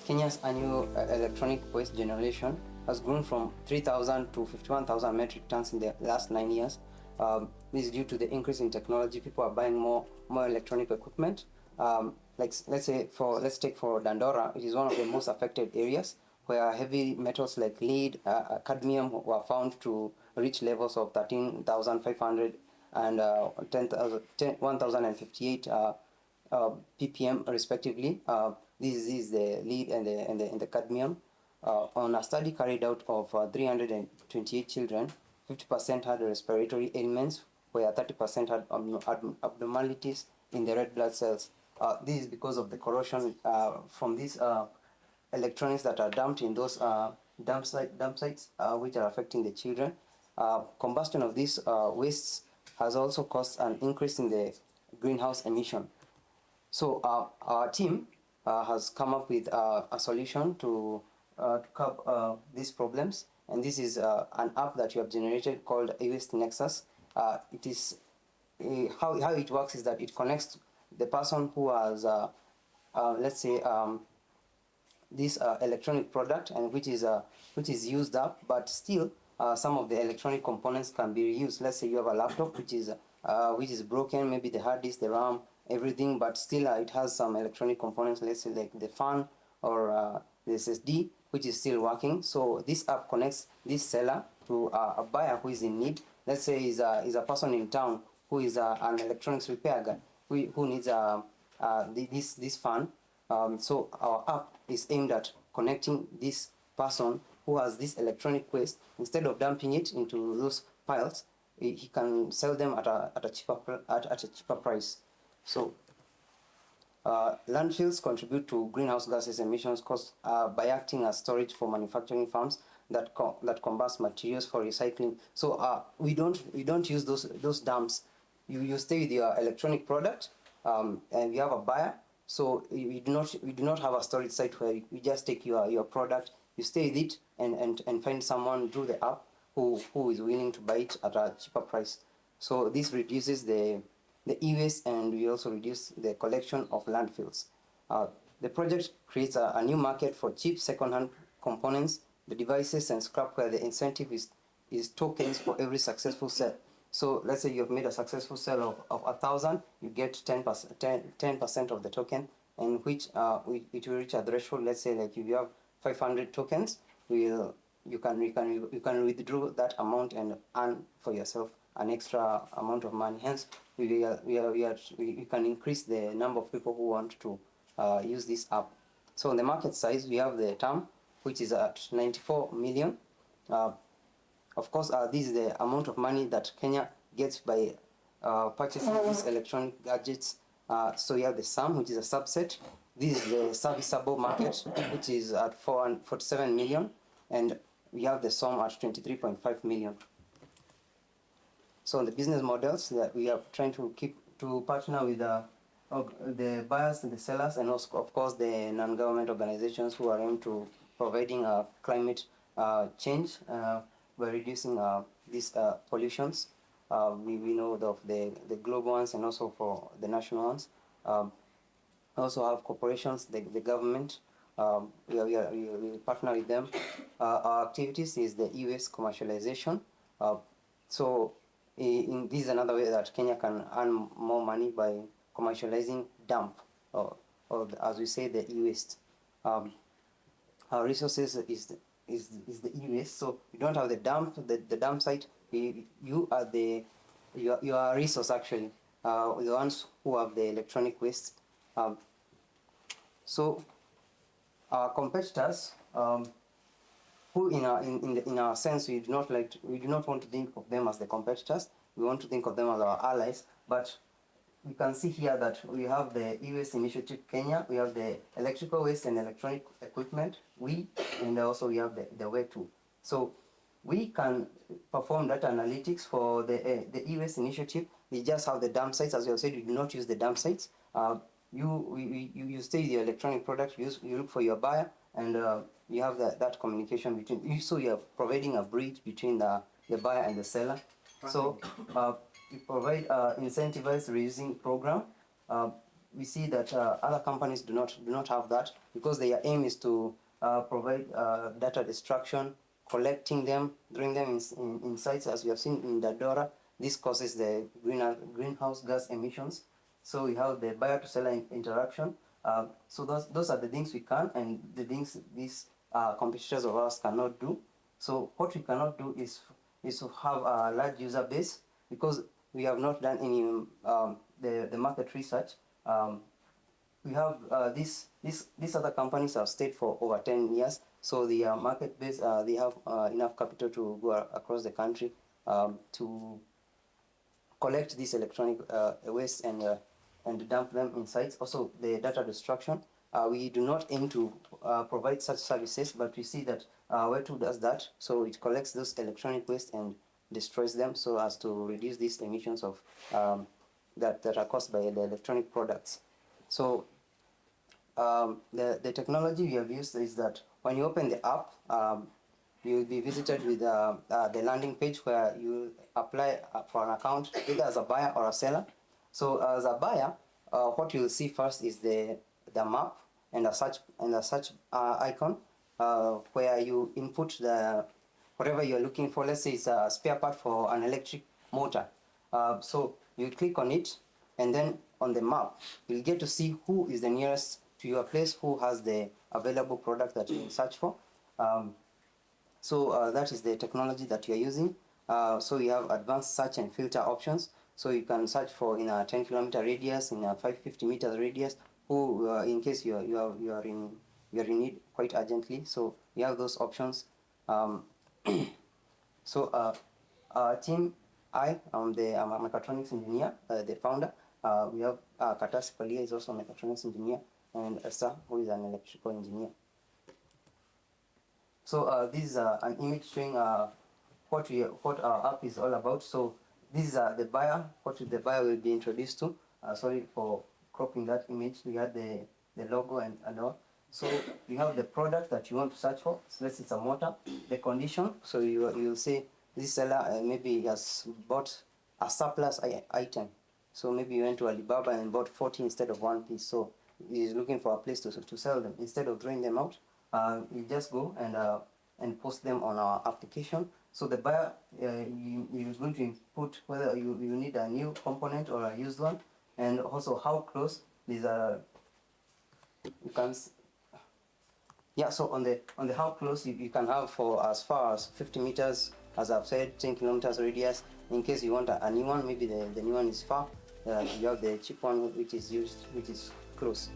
Kenya's annual electronic waste generation has grown from 3,000 to 51,000 metric tons in the last 9 years. This is due to the increase in technology. People are buying more electronic equipment. Let's take for Dandora, it is one of the most affected areas where heavy metals like lead, cadmium were found to reach levels of 13,500 and 1,058 ppm respectively. This is the lead and the cadmium. On a study carried out of 328 children, 50% had respiratory ailments, where 30% had abnormalities in the red blood cells. This is because of the corrosion from these electronics that are dumped in those dump sites, which are affecting the children. Combustion of these wastes has also caused an increase in the greenhouse emission. So our team has come up with a solution to curb these problems, and this is an app that you have generated called E-Waste Nexus. It is how it works is that it connects the person who has let's say this electronic product and which is used up, but still some of the electronic components can be reused. Let's say you have a laptop which is broken, maybe the hard disk, the RAM, everything, but still it has some electronic components, let's say like the fan or the SSD, which is still working. So this app connects this seller to a buyer who is in need. Let's say is a person in town who is an electronics repair guy who needs this fan. So our app is aimed at connecting this person who has this electronic waste. Instead of dumping it into those piles, he can sell them at a cheaper price. So landfills contribute to greenhouse gases emissions caused by acting as storage for manufacturing farms that combust materials for recycling. So we don't use those dumps. You stay with your electronic product, and you have a buyer. So we do not have a storage site where you just take your product, you stay with it, and find someone through the app who is willing to buy it at a cheaper price. So this reduces the e-waste, and we also reduce the collection of landfills. The project creates a new market for cheap second-hand components, the devices, and scrap, where the incentive is tokens for every successful sale. So let's say you've made a successful sale of 1,000, you get 10% of the token, and which it will reach a threshold. Let's say like if you have 500 tokens, you can withdraw that amount and earn for yourself an extra amount of money. Hence, we can increase the number of people who want to use this app. So on the market size, we have the TAM, which is at 94 million. Of course, this is the amount of money that Kenya gets by purchasing these electronic gadgets. So you have the SAM, which is a subset. This is the serviceable market, which is at 47 million, and we have the SOM at 23.5 million. So the business models that we are trying to keep to partner with the buyers and the sellers, and also of course the non-government organizations who are aimed to providing climate change by reducing these pollutions. We know of the global ones and also for the national ones. We also have corporations, the government. We partner with them. Our activities is the e-waste commercialization. So this is another way that Kenya can earn more money by commercializing dump, or as we say, the e-waste. Our resources is the e-waste. So you don't have the dump, the dump site. You are a resource actually. The ones who have the electronic waste. So our competitors, who in our sense we do not want to think of them as the competitors. We want to think of them as our allies. But we can see here that we have the e-waste initiative Kenya, we have the electrical waste and electronic equipment, and also we have the way too. So we can perform data analytics for the e-waste initiative. We just have the dump sites. As you have said, we do not use the dump sites. You stay with your electronic product, you look for your buyer, and you have that communication between you. So you are providing a bridge between the buyer and the seller. So we provide incentivized reusing program. we see that other companies do not have that, because their aim is to provide data extraction, collecting them, drawing them in sites, as we have seen in the DORA. This causes the greenhouse gas emissions. So we have the buyer to seller interaction. So those are the things we can, and the things these competitors of ours cannot do. So what we cannot do is to have a large user base, because we have not done any the market research. We have these other companies have stayed for over 10 years, so the market base, they have enough capital to go across the country to collect this electronic waste and dump them in sites. Also, the data destruction. We do not aim to provide such services, but we see that Web2 does that. So it collects those electronic waste and destroys them, so as to reduce these emissions of that are caused by the electronic products. So the technology we have used is that when you open the app, you will be visited with the landing page where you apply for an account, either as a buyer or a seller. So as a buyer, what you will see first is the map and a search icon, where you input the whatever you're looking for. Let's say it's a spare part for an electric motor. So you click on it, and then on the map, you'll get to see who is the nearest to your place, who has the available product that you search for. So that is the technology that you are using. So you have advanced search and filter options. So you can search for in a 10-kilometer radius, in a 550-meter radius, who in case you are in need quite urgently. So you have those options. So team I'm a mechatronics engineer, the founder. We have Katasi Palia is also a mechatronics engineer, and Esa, who is an electrical engineer. So this is an image showing what our app is all about. So this is the buyer, what the buyer will be introduced to. Sorry for cropping that image. We had the logo and all. So you have the product that you want to search for. So let's say it's a motor. The condition. So you'll say this seller maybe has bought a surplus item. So maybe you went to Alibaba and bought 40 instead of one piece. So he's looking for a place to sell them. Instead of throwing them out, you just go and post them on our application. So the buyer is going to input whether you need a new component or a used one, and also how close these are. You can. Yeah, so on the how close you can have for as far as 50 meters, as I've said, 10 kilometers radius. In case you want a new one, maybe the new one is far. You have the cheap one which is close.